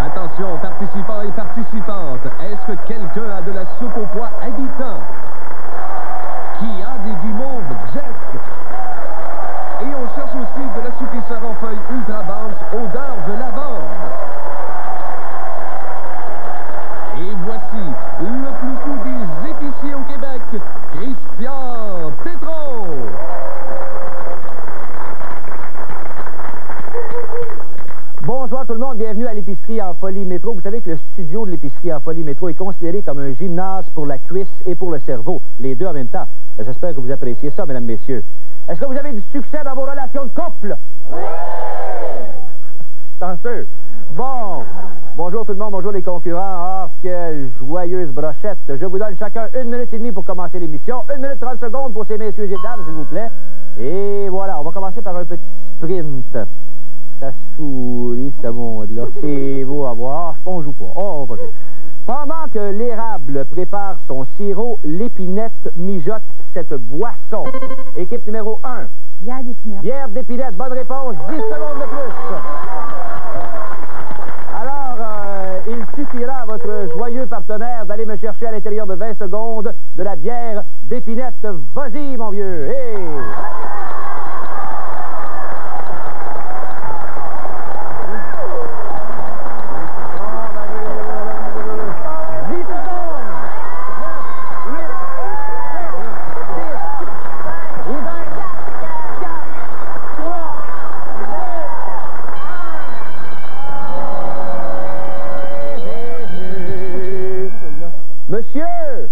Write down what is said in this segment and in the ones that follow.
Attention, participants et participantes, est-ce que quelqu'un a de la soupe au pois habitant? Qui a des guimauves Jack? Et on cherche aussi de l'assouplisseur en feuilles Ultra Bounce, odeur de lavande. Et voici le plus fou des épiciers au Québec, Christian Tétreault. Bonjour tout le monde, bienvenue à l'épicerie en folie métro. Vous savez que le studio de l'épicerie en folie métro est considéré comme un gymnase pour la cuisse et pour le cerveau, les deux en même temps. J'espère que vous appréciez ça, mesdames, messieurs. Est-ce que vous avez du succès dans vos relations de couple? Oui! Chanceux. Bon, bonjour tout le monde, bonjour les concurrents. Ah, quelle joyeuse brochette. Je vous donne chacun 1 minute et demie pour commencer l'émission. 1 minute 30 secondes pour ces messieurs et dames, s'il vous plaît. Et voilà, on va commencer par un petit sprint. Ça sourit, ce monde-là. C'est beau à voir. On joue pas. On va jouer. Pendant que l'érable prépare son sirop, l'épinette mijote cette boisson. Équipe numéro 1. Bière d'épinette. Bière d'épinette. Bonne réponse. 10 secondes de plus. Alors, il suffira à votre joyeux partenaire d'aller me chercher à l'intérieur de 20 secondes de la bière d'épinette. Vas-y, mon vieux. Hey! Monsieur!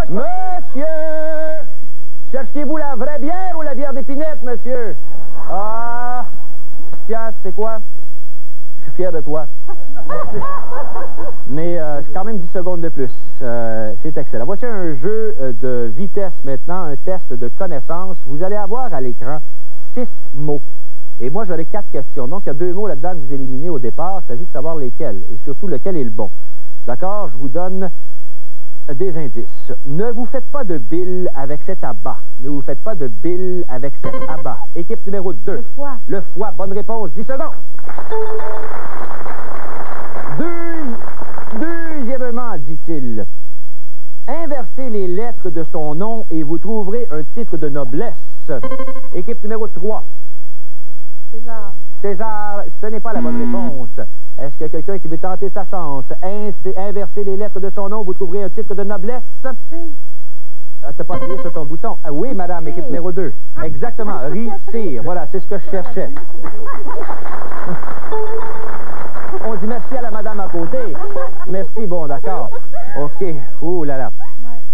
Monsieur! Cherchez-vous la vraie bière ou la bière d'épinette, monsieur? Ah! Tiens, tu sais quoi? Je suis fier de toi. Mais c'est quand même 10 secondes de plus. C'est excellent. Voici un jeu de vitesse maintenant, un test de connaissance. Vous allez avoir à l'écran 6 mots. Et moi, j'aurai 4 questions. Donc, il y a 2 mots là-dedans que vous éliminez au départ. Il s'agit de savoir lesquels et surtout lequel est le bon. D'accord? Je vous donne des indices. Ne vous faites pas de bile avec cet abat. Ne vous faites pas de bile avec cet abat. Équipe numéro 2. Le foie. Le foie. Bonne réponse. 10 secondes. Deuxièmement, dit-il, inversez les lettres de son nom et vous trouverez un titre de noblesse. Équipe numéro 3. César. César, ce n'est pas la bonne réponse. Est-ce qu'il y a quelqu'un qui veut tenter sa chance? Inverser les lettres de son nom, vous trouverez un titre de noblesse? T'as pas appuyé sur ton bouton. Ah oui, madame, équipe numéro 2. Exactement, Ricir. Voilà, c'est ce que je cherchais. On dit merci à la madame à côté. Merci, bon, d'accord. OK. Ouh là là.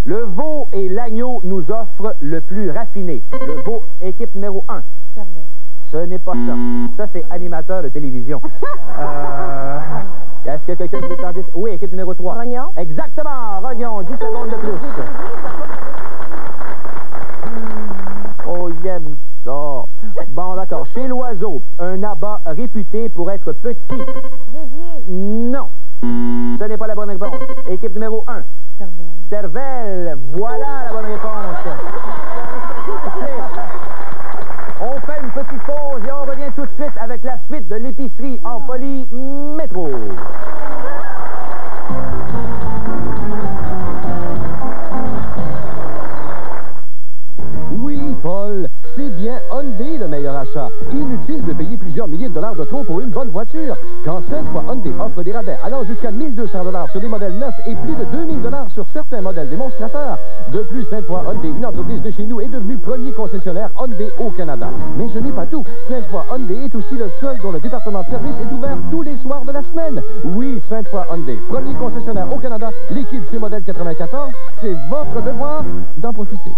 Le veau et l'agneau nous offrent le plus raffiné. Le veau, équipe numéro 1. Cervelle. Ce n'est pas ça. Ça, c'est animateur de télévision. Est-ce qu'il y a quelqu'un qui veut tenter? Oui, équipe numéro 3. Rognon. Exactement, Rognon. 10 secondes de plus. Oh, j'aime ça. Bon, d'accord. Chez l'oiseau, un abat réputé pour être petit. Gésier. Non. Ce n'est pas la bonne réponse. Équipe numéro 1. Cervelle. Cervelle. Voilà la bonne réponse. On fait une petite pause et on revient tout de suite avec la suite de l'épicerie en folie métro. Oui, Paul, c'est bien Hyundai le meilleur achat. Inutile de payer plusieurs milliers de dollars de trop pour une bonne voiture. Quand 5 fois Hyundai offre des rabais allant jusqu'à 1 200 $ sur des modèles neufs et plus de 2 000 $ sur certains modèles démonstrateurs. De plus, 5 fois Hyundai, une entreprise de chez nous, est devenue premier concessionnaire Hyundai au Canada. Mais ce n'est pas tout. 5 fois Hyundai est aussi le seul dont le département de service est ouvert tous les soirs de la semaine. Oui, 5 fois Hyundai, premier concessionnaire au Canada, liquide ses modèles 94, c'est votre devoir d'en profiter.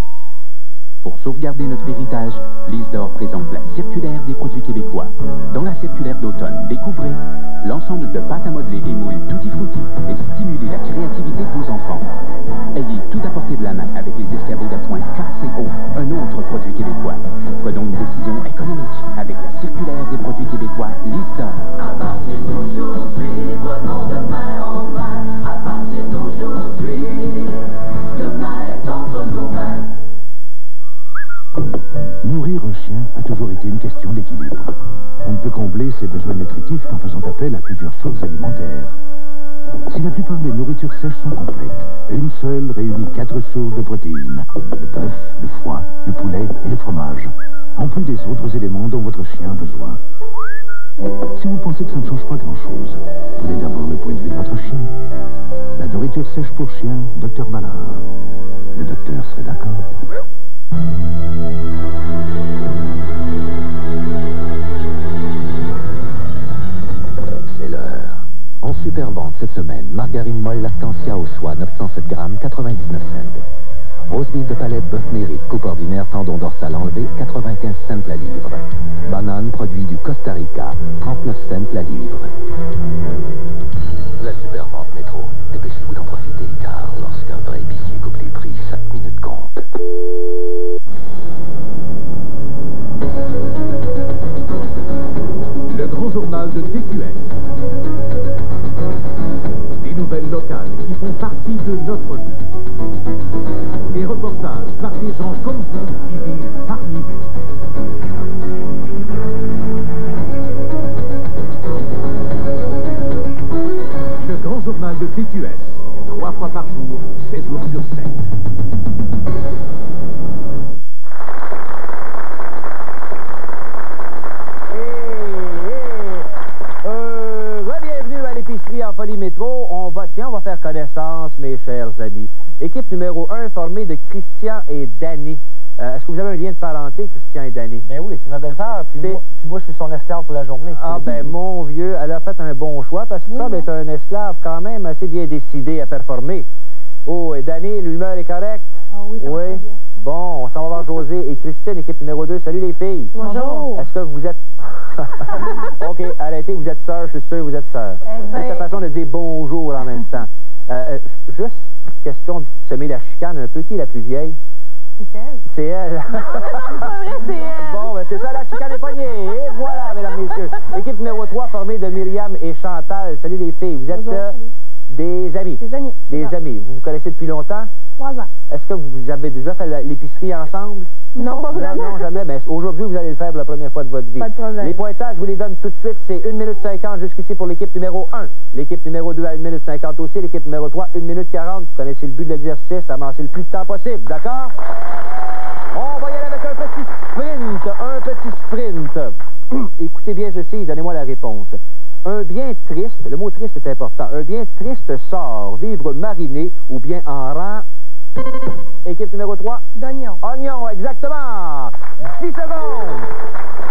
Pour sauvegarder notre héritage, Lisdor présente la circulaire des produits québécois. Dans la circulaire d'automne, découvrez l'ensemble de pâtes à modeler et moules tutti frutti et stimulez la créativité de vos enfants. Ayez tout à portée de la main avec les escabeaux d'appoint KCO, un autre produit québécois. Prenons une décision économique avec la circulaire des produits québécois Lisdor. À partir d'aujourd'hui, prenons demain en main. À partir d'aujourd'hui, demain chien a toujours été une question d'équilibre. On ne peut combler ses besoins nutritifs qu'en faisant appel à plusieurs sources alimentaires. Si la plupart des nourritures sèches sont complètes, une seule réunit 4 sources de protéines. Le bœuf, le foie, le poulet et le fromage. En plus des autres éléments dont votre chien a besoin. Si vous pensez que ça ne change pas grand-chose, prenez d'abord le point de vue de votre chien. La nourriture sèche pour chien, Dr Ballard. Le docteur serait d'accord. C'est l'heure. En super vente cette semaine, margarine molle Lactantia au soie, 907 grammes, 99 cents. Rosebif de palette bœuf mérite, coupe ordinaire, tendon dorsal enlevé, 95 cents la livre. Banane, produit du Costa Rica, 39 cents la livre. La super vente métro. Dépêchez-vous d'en profiter, car lorsqu'un vrai épicier coupe les prix, chaque minute compte. Le grand journal de TQS. Des nouvelles locales qui font partie de notre vie. Des reportages par des gens comme vous qui vivent parmi vous. Le grand journal de TQS, 3 fois par jour, 7 jours sur 7. Bienvenue à l'épicerie en Folie Métro. On va faire connaissance, mes chers amis. Équipe numéro 1 formée de Christian et Danny. Est-ce que vous avez un lien de parenté, Christian et Danny? Ben oui, c'est ma belle-sœur, puis moi, je suis son esclave pour la journée. Ah ben, mon vieux, elle a fait un bon choix, parce que ça est un esclave quand même assez bien décidé à performer. Oh, et Danny, l'humeur est correcte? Ah oui, ça va très bien. Bon, on s'en va voir José et Christine, équipe numéro 2. Salut les filles. Bonjour. Est-ce que vous êtes... OK, arrêtez, vous êtes sœurs, je suis sûr que vous êtes sœurs. C'est ta façon de dire bonjour en même temps. Juste question de semer la chicane un peu. Qui est la plus vieille? C'est elle. C'est elle. C'est pas vrai, c'est elle. Bon, ben c'est ça, la chicane est pognée. Et voilà, mesdames, messieurs. Équipe numéro 3 formée de Myriam et Chantal. Salut les filles. Vous êtes des amis. Des amis. Des amis. Vous vous connaissez depuis longtemps? 3 ans. Est-ce que vous avez déjà fait l'épicerie ensemble? Non, pas vraiment. Non, jamais. Mais aujourd'hui, vous allez le faire pour la première fois de votre vie. Pas de problème. Les pointages, je vous les donne tout de suite. C'est 1 minute 50 jusqu'ici pour l'équipe numéro 1. L'équipe numéro 2 à 1 minute 50 aussi. L'équipe numéro 3, 1 minute 40. Vous connaissez le but de l'exercice, amasser le plus de temps possible. D'accord? On va y aller avec un petit sprint. Écoutez bien ceci, donnez-moi la réponse. Un bien triste, le mot triste est important, un bien triste sort, vivre mariné ou bien en rang. Équipe numéro 3. D'oignon. Oignon, exactement. 10 secondes.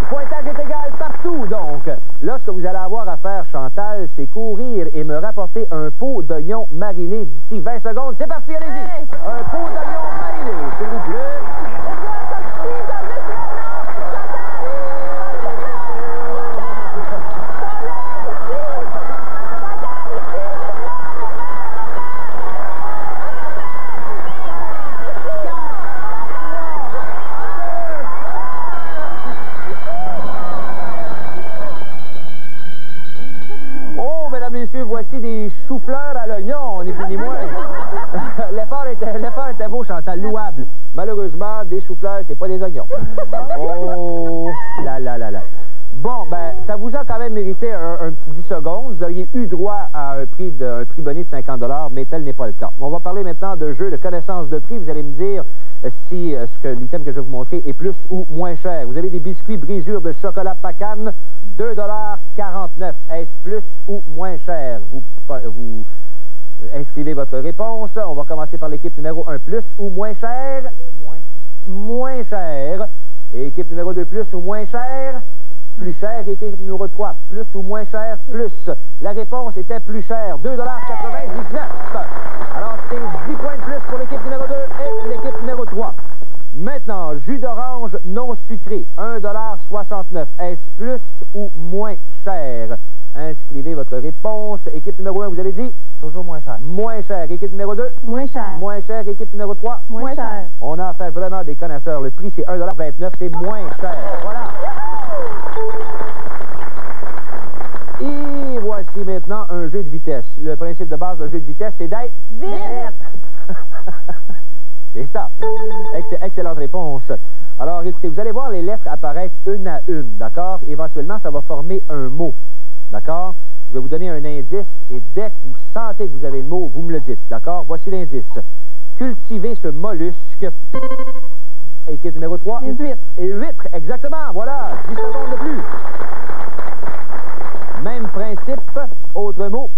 Le pointage est égal partout, donc. Là, ce que vous allez avoir à faire, Chantal, c'est courir et me rapporter un pot d'oignon mariné d'ici 20 secondes. C'est parti, allez-y. Hey. Un pot d'oignon mariné, s'il vous plaît. Voici des choux-fleurs à l'oignon, ni plus ni moins. L'effort était beau, Chantal, louable. Malheureusement, des choux-fleurs, c'est pas des oignons. Oh, là. Bon, ben, ça vous a quand même mérité un petit 10 secondes. Vous auriez eu droit à un prix bonus de 50 $, mais tel n'est pas le cas. On va parler maintenant de jeu de connaissance de prix. Vous allez me dire si l'item que je vais vous montrer est plus ou moins cher. Vous avez des biscuits brisures de chocolat Pacane, 2,49 $. Est-ce plus ou moins cher? Vous inscrivez votre réponse. On va commencer par l'équipe numéro 1. Plus ou moins cher? Moins cher. Et équipe numéro 2, plus ou moins cher? Plus cher. Et équipe numéro 3, plus ou moins cher? Plus. La réponse était plus cher, 2,99 $. Alors, c'est 10 points de plus pour l'équipe numéro 2 et l'équipe numéro 3. Maintenant, jus d'orange non sucré, 1,69 $. Est-ce plus ou moins cher? Inscrivez votre réponse. Équipe numéro 1, vous avez dit? Toujours moins cher. Moins cher. Équipe numéro 2? Moins cher. Moins cher. Équipe numéro 3? Moins cher. On a affaire vraiment des connaisseurs. Le prix, c'est 1,29 $. C'est moins cher. Voilà. Et voici maintenant un jeu de vitesse. Le principe de base d'un jeu de vitesse, c'est d'être Vite. C'est ça. Excellente réponse. Alors, écoutez, vous allez voir les lettres apparaître une à une, d'accord? Éventuellement, ça va former un mot, d'accord? Je vais vous donner un indice et dès que vous sentez que vous avez le mot, vous me le dites, d'accord? Voici l'indice. Cultiver ce mollusque. Équipe numéro 3. Les huîtres. Et huîtres, exactement, voilà. 10 secondes de plus. Même principe, autre mot.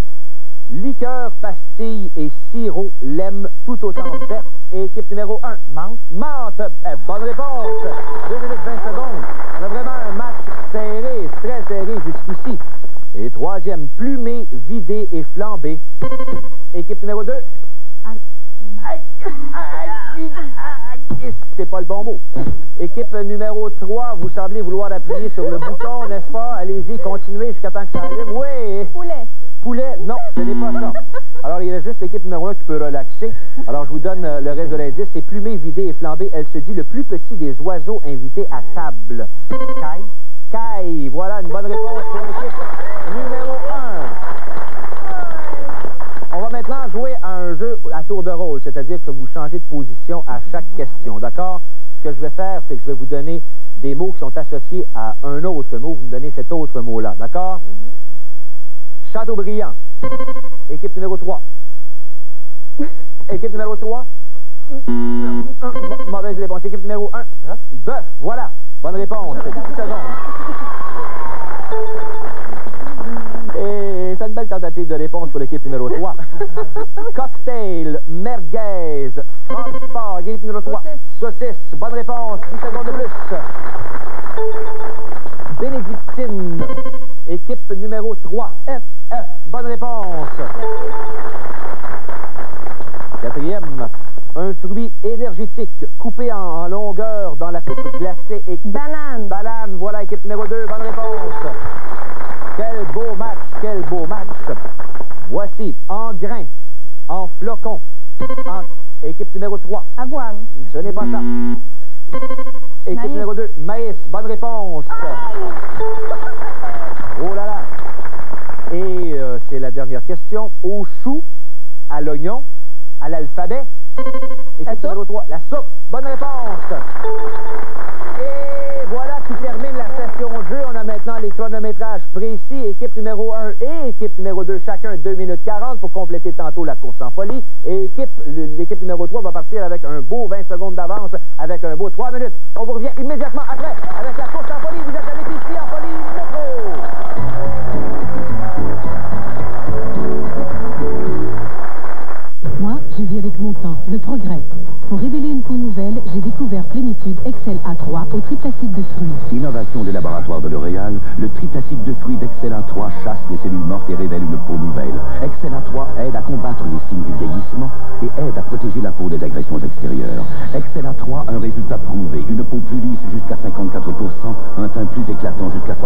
Liqueur, pastille et sirop, lemme tout autant verte. Équipe numéro 1. Menthe. Menthe. Bonne réponse. 2 minutes 20 secondes. On a vraiment un match serré, très serré jusqu'ici. Et troisième, plumé, vidé et flambé. Équipe numéro 2. C'est pas le bon mot. Équipe numéro 3, vous semblez vouloir appuyer sur le bouton, n'est-ce pas? Allez-y, continuez jusqu'à temps que ça allume. Oui! Poulet. Poulet, non, ce n'est pas ça. Alors, il y a juste l'équipe numéro 1 qui peut relaxer. Alors, je vous donne le reste de l'indice. C'est plumé, vidé et flambé. Elle se dit le plus petit des oiseaux invités à table. Caille. Caille. Voilà, une bonne réponse pour l'équipe numéro 1. On va maintenant jouer à un jeu à tour de rôle, c'est-à-dire que vous changez de position à chaque question, d'accord? Ce que je vais faire, c'est que je vais vous donner des mots qui sont associés à un autre mot. Vous me donnez cet autre mot-là, d'accord? Châteaubriand. Équipe numéro 3. Équipe numéro 3. Mauvaise réponse. Équipe numéro 1. Bœuf. Voilà. Bonne réponse. 10 secondes. Et c'est une belle tentative de réponse pour l'équipe numéro 3. Cocktail, merguez, transport. Équipe numéro 3. Saucisse. Bonne réponse. 10 secondes de plus. Bénédictine. Équipe numéro 3. F. Bonne réponse. Quatrième. Un fruit énergétique coupé en longueur dans la coupe glacée. Banane. Banane. Voilà, équipe numéro 2. Bonne réponse. Quel beau match. Quel beau match. Voici en grain, en flocon. Équipe numéro 3. Avoine. Ce n'est pas ça. Équipe Maïs. numéro 2. Maïs. Bonne réponse. Oh là là. Et c'est la dernière question. Au chou, à l'oignon, à l'alphabet. Équipe numéro 3. La soupe. Bonne réponse. Et voilà qui termine la session jeu. On a maintenant les chronométrages précis. Équipe numéro 1 et équipe numéro 2, chacun 2 minutes 40 pour compléter tantôt la course en folie. Et l'équipe numéro 3 va partir avec un beau 20 secondes d'avance, avec un beau 3 minutes. On vous revient immédiatement après avec la course en folie. Vous êtes à l'épicerie en folie métro. Moi, je vis avec mon temps, le progrès. Pour révéler une peau nouvelle, j'ai découvert Plénitude Excel A3 au triple acide de fruits. Innovation des laboratoires de L'Oréal, le triple acide de fruits d'Excel A3 chasse les cellules mortes et révèle une peau nouvelle. Excel A3 aide à combattre les signes du vieillissement et aide à protéger la peau des agressions extérieures. Excel A3, un résultat prouvé, une peau plus lisse jusqu'à 54%, un teint plus éclatant jusqu'à 71%.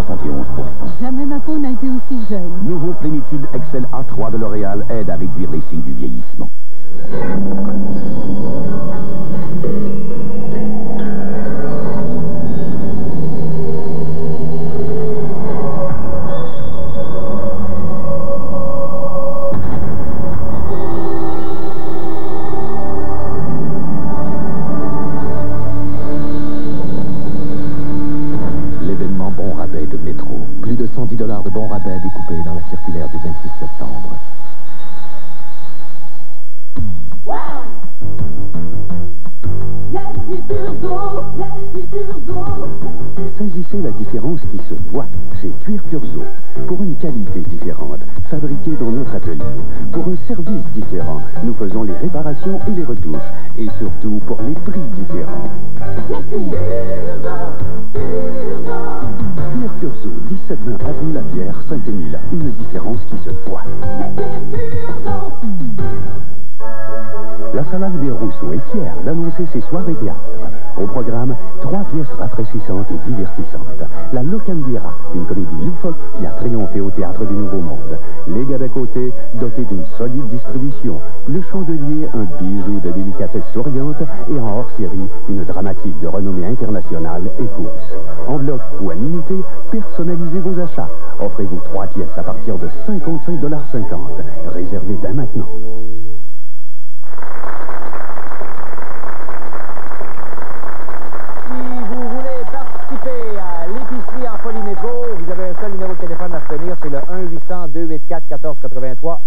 Jamais ma peau n'a été aussi jeune. Nouveau Plénitude Excel A3 de L'Oréal aide à réduire les signes du vieillissement. L'événement Bon Rabais de Métro. Plus de 110 $ de bons rabais découpés dans la circulaire du 26 septembre. Saisissez la différence qui se voit chez Cuir Curzo. Pour une qualité différente, fabriquée dans notre atelier. Pour un service différent, nous faisons les réparations et les retouches. Et surtout pour les prix différents. Cuir Curzo, 17-20 avenue Lapierre, Saint-Émile. Une différence qui se voit. La salle Albert Rousseau est fière d'annoncer ses soirées théâtre. Au programme, 3 pièces rafraîchissantes et divertissantes. La Locandiera, une comédie loufoque qui a triomphé au Théâtre du Nouveau Monde. Les Gabais Côté, doté d'une solide distribution. Le Chandelier, un bijou de délicatesse souriante. Et en hors-série, une dramatique de renommée internationale, Écosse. En bloc ou à l'unité, personnalisez vos achats. Offrez-vous 3 pièces à partir de 55,50 $. Réservez dès maintenant. Si 1-800-284-1483.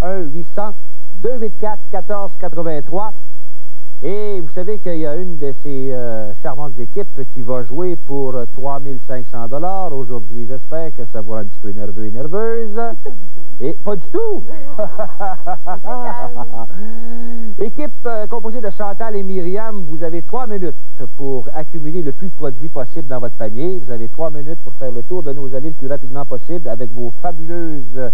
1-800-284-1483. Et vous savez qu'il y a une de ces charmantes équipes qui va jouer pour 3 500 $ aujourd'hui. J'espère que ça va un petit peu nerveux et nerveuse. Et pas du tout! Équipe composée de Chantal et Myriam, vous avez 3 minutes pour accumuler le plus de produits possible dans votre panier. Vous avez 3 minutes pour faire le tour de nos allées le plus rapidement possible avec vos fabuleuses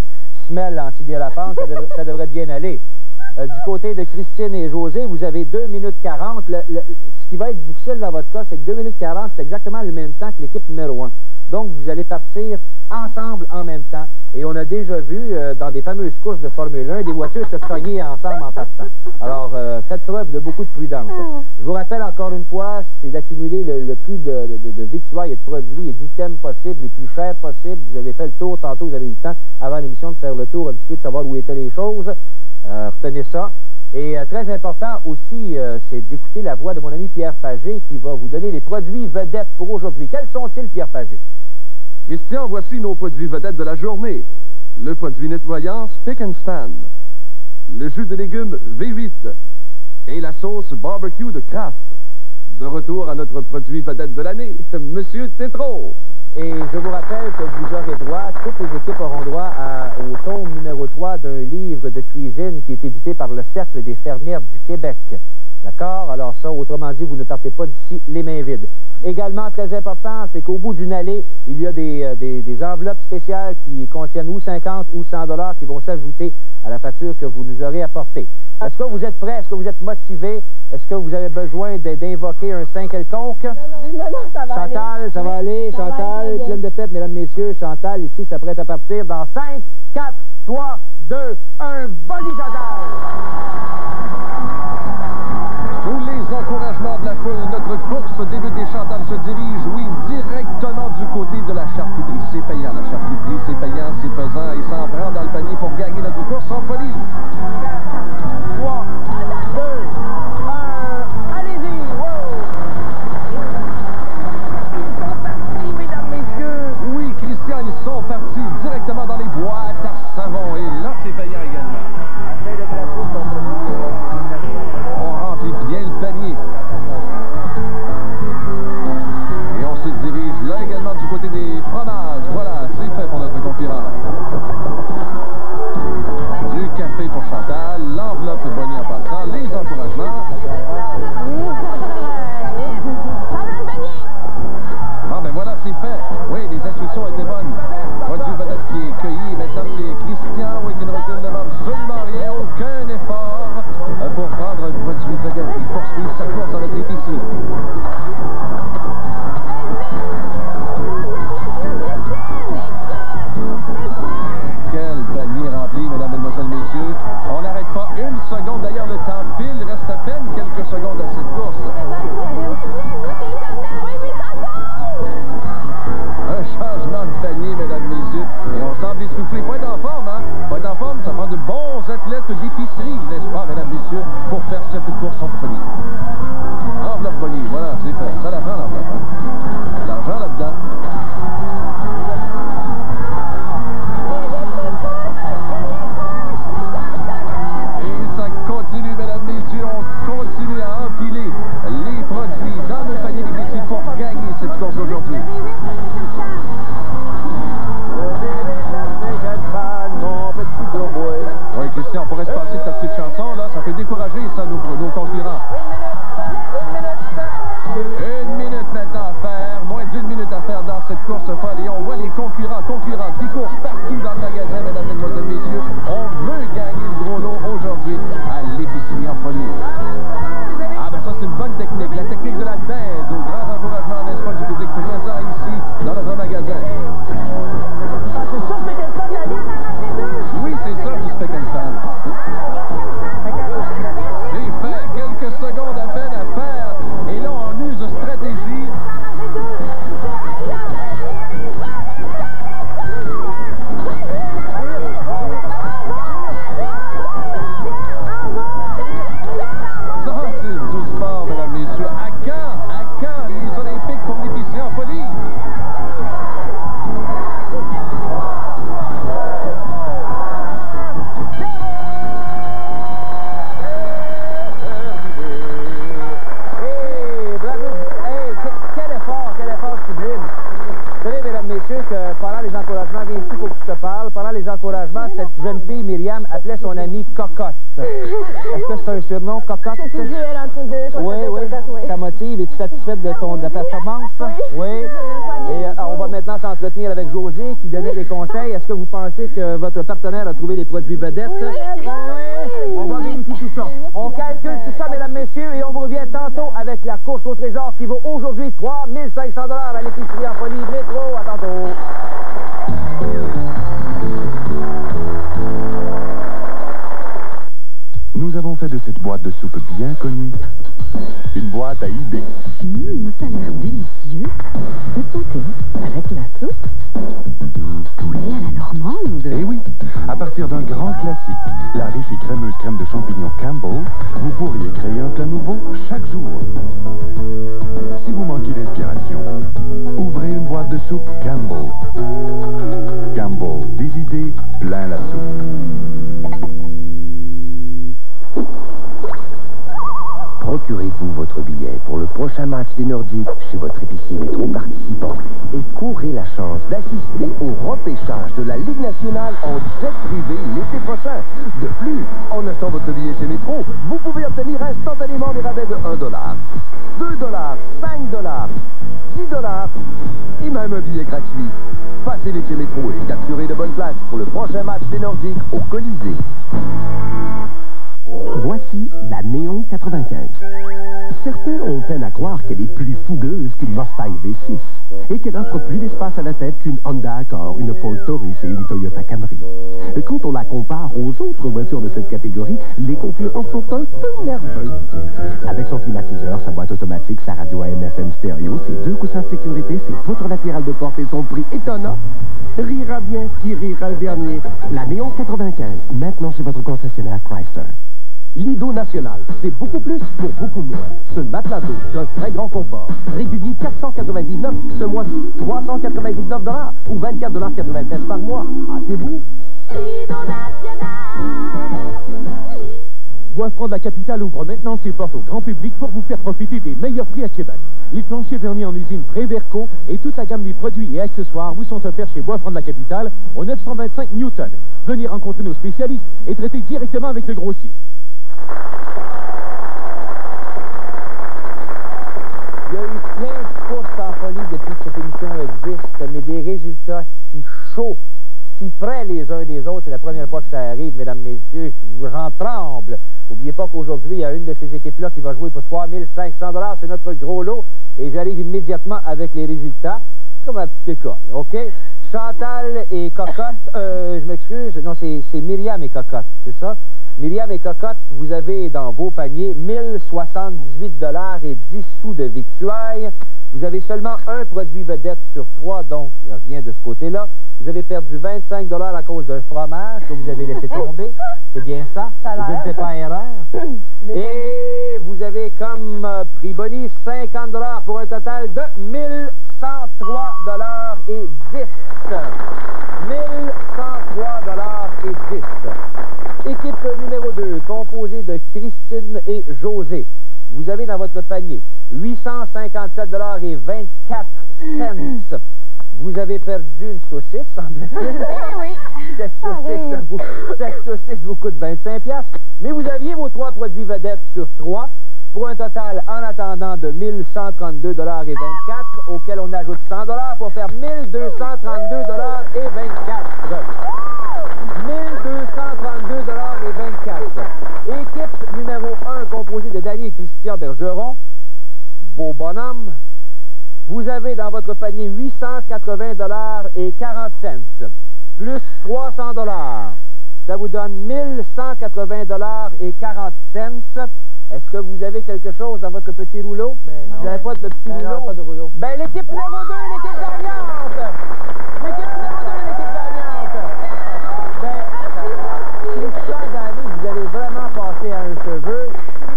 semelles antidérapantes. Ça devrait bien aller. Du côté de Christine et José, vous avez 2 minutes 40. Ce qui va être difficile dans votre cas, c'est que 2 minutes 40, c'est exactement le même temps que l'équipe numéro 1. Donc, vous allez partir ensemble en même temps. Et on a déjà vu, dans des fameuses courses de Formule 1, des voitures se cogner ensemble en partant. Alors, faites preuve de beaucoup de prudence. Je vous rappelle encore une fois, c'est d'accumuler le plus de victoires et de produits et d'items possibles, les plus chers possibles. Vous avez fait le tour tantôt, vous avez eu le temps, avant l'émission, de faire le tour un petit peu, de savoir où étaient les choses. Retenez ça. Et très important aussi, c'est d'écouter la voix de mon ami Pierre Pagé qui va vous donner les produits vedettes pour aujourd'hui. Quels sont-ils, Pierre Pagé? Christian, voici nos produits vedettes de la journée. Le produit nettoyant Spick & Span, le jus de légumes V8 et la sauce barbecue de Kraft. De retour à notre produit vedette de l'année, Monsieur Tétro. Et je vous rappelle que vous aurez droit, toutes les équipes auront droit au tome numéro 3 d'un livre de cuisine qui est édité par le Cercle des fermières du Québec. D'accord? Alors ça, autrement dit, vous ne partez pas d'ici les mains vides. Également, très important, c'est qu'au bout d'une allée, il y a des enveloppes spéciales qui contiennent ou 50 ou 100 $ qui vont s'ajouter à la facture que vous nous aurez apportée. Est-ce que vous êtes prêts? Est-ce que vous êtes motivés? Est-ce que vous avez besoin d'invoquer un saint quelconque? Non, ça va Chantal, aller. ça va aller. Ça Chantal, va pleine de pep, mesdames, messieurs. Chantal, ici, s'apprête à partir dans 5, 4, 3, 2, 1. Vas-y, Chantal! Sous les encouragements de la foule, notre course débute et Chantal se dirige, oui, directement du côté de la charcuterie. C'est payant, la charcuterie, c'est payant, c'est pesant et s'en prend dans le panier pour gagner notre course en folie. 3, 2, 1, allez-y! Wow! Ils sont partis, mesdames, messieurs! Oui, Christian, ils sont partis directement dans les boîtes à savon et là, c'est payant également. On remplit bien le panier. Et on se dirige là également du côté des fromages. Voilà, c'est fait pour notre concurrent. Du café pour Chantal, l'enveloppe Bonnie en passant, les encouragements. Ah ben voilà, c'est fait. Oui, les instructions étaient bonnes. Produit vedette qui est cueilli. Maintenant, c'est Christian, oui, qui ne recule devant absolument rien, aucun effort pour prendre un produit vedette. Il poursuit sa course dans notre épicerie. Quel panier rempli, mesdames, mesdemoiselles, messieurs. On n'arrête pas une seconde. D'ailleurs, le temps file. Il reste à peine quelques secondes à cette course. Un changement de panier, mesdames, messieurs. Et on semble essoufflé. Pas être en forme, hein? Pas être en forme, ça prend de bons athlètes d'épicerie, n'est-ce pas, mesdames, messieurs, pour faire cette course en folie. Enveloppe Bonnie, voilà, c'est fait. Ça la prend, l'enveloppe, hein? L'argent là-dedans. Et ça continue, mesdames, messieurs. On continue à empiler les produits dans nos paniers d'épicerie pour gagner cette course aujourd'hui. Oui, Christian, on pourrait se passer de ta petite chanson, là. Ça fait décourager, ça, nos concurrents. Une minute maintenant à faire, moins d'une minute à faire dans cette course folle. Et on voit les concurrents qui courent partout dans le magasin, mesdames, mesdemoiselles, messieurs. On veut gagner le gros lot aujourd'hui à l'épicerie en folie. Ah, ben ça, c'est une bonne technique. La technique de la dinde, au grand encouragement, n'est-ce pas, du public présent ici, dans notre magasin. Oui, c'est ça, du Spick & Span. C'est fait. Quelques secondes à peine à faire. Et là, on use stratégie. Ça, c'est du sport, mesdames, messieurs. À quand te parle, pendant les encouragements, cette jeune fille, Myriam, appelait son amie Cocotte. Est-ce que c'est un surnom, Cocotte? C'est duel entre deux. Oui, oui. Ça motive. Es-tu satisfaite de la performance? Oui. Et on va maintenant s'entretenir avec José qui donnait des conseils. Est-ce que vous pensez que votre partenaire a trouvé les produits vedettes? Oui. On va vérifier tout ça. On calcule tout ça, mesdames, messieurs, et on vous revient tantôt avec la course au trésor qui vaut aujourd'hui 3 500 $ à l'épicerie en folie métro. À tantôt. Nous avons fait de cette boîte de soupe bien connue une boîte à idées. Ça a l'air délicieux. De sauté avec la soupe. Poulet à la normande. Et oui, à partir d'un grand classique, la riche et crémeuse crème de champignons Campbell, vous pourriez créer un plat nouveau chaque jour. Si vous manquez d'inspiration, ouvrez une boîte de soupe Campbell. Campbell, des idées plein la soupe. Procurez-vous votre billet pour le prochain match des Nordiques chez votre épicier métro participant et courez la chance d'assister au repêchage de la Ligue nationale en jet privé l'été prochain. De plus, en achetant votre billet chez Métro, vous pouvez obtenir instantanément des rabais de 1 $, 2 $, 5 $, 10 $ et même un billet gratuit. Passez vite chez Métro et capturez de bonnes places pour le prochain match des Nordiques au Colisée. Voici la Néon 95. Certains ont peine à croire qu'elle est plus fougueuse qu'une Mustang V6 et qu'elle offre plus d'espace à la tête qu'une Honda Accord, une Ford Taurus et une Toyota Camry. Quand on la compare aux autres voitures de cette catégorie, les concurrents sont un peu nerveux. Avec son climatiseur, sa boîte automatique, sa radio AM/FM stéréo, ses 2 coussins de sécurité, ses poutres latérales de porte et son prix étonnant, rira bien qui rira le dernier. La Néon 95, maintenant chez votre concessionnaire Chrysler. Lido National, c'est beaucoup plus pour beaucoup moins. Ce matelas d'eau d'un très grand confort. Régulier 499, ce mois-ci 399 $ ou 24,93 $ par mois. Hâtez-vous. Lido National. Bois-Franc de la Capitale ouvre maintenant ses portes au grand public pour vous faire profiter des meilleurs prix à Québec. Les planchers vernis en usine Pré-Verco et toute la gamme des produits et accessoires vous sont offerts chez Bois-Franc de la Capitale au 925 Newton. Venez rencontrer nos spécialistes et traiter directement avec le grossier. Il y a eu plein de courses en folie depuis que cette émission existe, mais des résultats si chauds, si près les uns des autres. C'est la première fois que ça arrive, mesdames, messieurs. J'en tremble. N'oubliez pas qu'aujourd'hui, il y a une de ces équipes-là qui va jouer pour 3 500 $. C'est notre gros lot. Et j'arrive immédiatement avec les résultats, comme à la petite école. OK? Chantal et Cocotte, je m'excuse, non, c'est Myriam et Cocotte, c'est ça? Myriam et Cocotte, vous avez dans vos paniers 1078 $ et 10 sous de victuailles. Vous avez seulement un produit vedette sur 3, donc il n'y a rien de ce côté-là. Vous avez perdu 25 $ à cause d'un fromage que vous avez laissé tomber. C'est bien ça? Je ne fais pas erreur. Et vous avez comme prix boni 50 $ pour un total de 1103 $ et 10. 1103 $ et 10. Équipe numéro 2, composée de Christine et José. Vous avez dans votre panier 857 $ et 24 cents. Vous avez perdu une saucisse, semble-t-il. Oui. Cette saucisse vous coûte 25 $. Mais vous aviez vos 3 produits vedettes sur 3 pour un total, en attendant, de 1132 $ et 24, auquel on ajoute 100 $ pour faire 1232 $ et 24. 1232 $ et 24. Équipe numéro 1, composée de Danny et Christian Bergeron. Beau bonhomme. Vous avez dans votre panier 880 $ et 40 cents, plus 300 $. Ça vous donne 1180 $ et 40 cents. Est-ce que vous avez quelque chose dans votre petit rouleau? Vous n'avez pas de petit rouleau? Non, pas de rouleau. Ben, l'équipe numéro 2, l'équipe gagnante! L'équipe numéro 2, l'équipe gagnante! Ben, Christian, Danny, vous allez vraiment passer à un cheveu.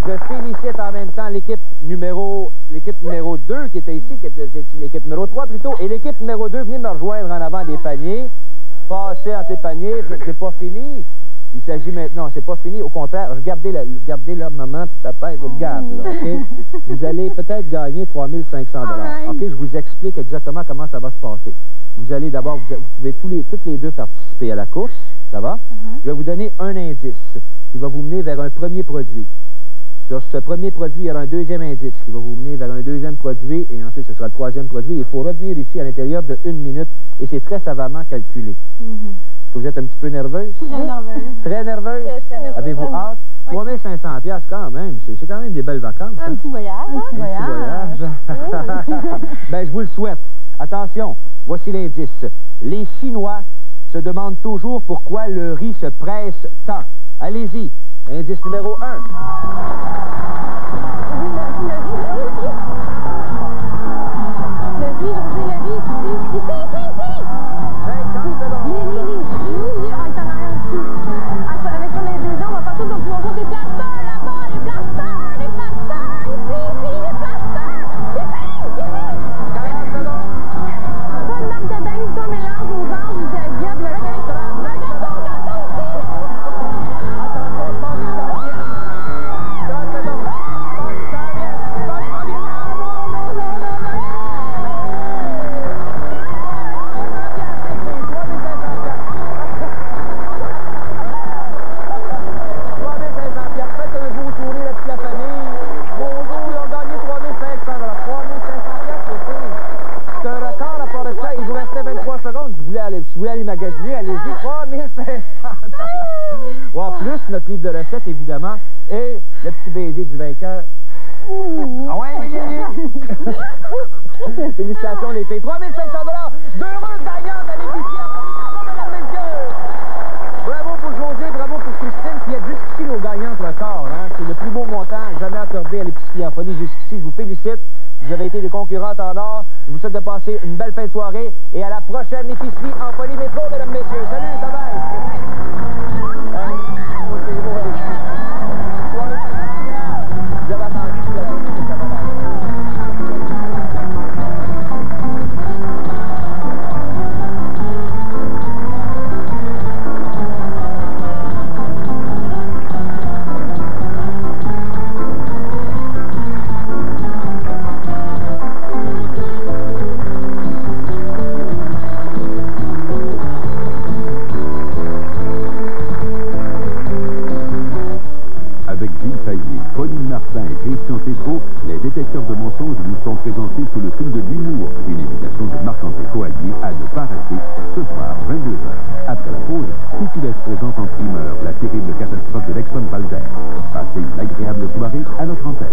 Je félicite en même temps l'équipe numéro 2 qui était ici, qui était l'équipe numéro 3 plutôt, et l'équipe numéro 2, venez me rejoindre en avant des paniers. Passez entre les paniers, c'est pas fini. Il s'agit maintenant, c'est pas fini, au contraire, regardez là, maman puis papa, ils vous regardent, là, OK? vous allez peut-être gagner 3 500 $. OK, je vous explique exactement comment ça va se passer. Vous allez d'abord, vous pouvez toutes les deux participer à la course, ça va? Je vais vous donner un indice qui va vous mener vers un premier produit. Sur ce premier produit, il y aura un deuxième indice qui va vous mener vers un deuxième produit et ensuite ce sera le troisième produit. Il faut revenir ici à l'intérieur de 1 minute et c'est très savamment calculé. Est-ce que vous êtes un petit peu nerveuse? Très nerveuse. Très nerveuse? Très nerveuse. Avez-vous hâte? 3 500 $ quand même, c'est quand même des belles vacances. Un petit voyage. Un petit voyage. Ben, je vous le souhaite. Attention, voici l'indice. Les Chinois se demandent toujours pourquoi le riz se presse tant. Allez-y, indice numéro 1. Si vous voulez aller magasiner, allez-y, 3 500 $. En plus, notre livre de recettes, évidemment, et le petit baiser du vainqueur. Ah ouais, félicitations les filles. 3 500 $. D'heureuses gagnantes à l'épicerie. Bravo, mesdames, messieurs. Bravo pour José, bravo pour Christine, qui est jusqu'ici nos gagnantes records. Hein? C'est le plus beau montant jamais accordé à l'épicerie Amphonie jusqu'ici. Je vous félicite. Vous avez été des concurrentes en or. Je vous souhaite de passer une belle fin de soirée et à la prochaine épicerie Amphonie Métro, mesdames, messieurs. Salut, bye-bye. Vous avez attendu toute la journée, c'est bye-bye. Les détecteurs de mensonges nous sont présentés sous le signe de l'humour. Une invitation de Marc-André Coallier à ne pas rater ce soir, 22h. Après la pause, CQS présente en primeur la terrible catastrophe de l'Exxon Valdez. Passez une agréable soirée à notre antenne.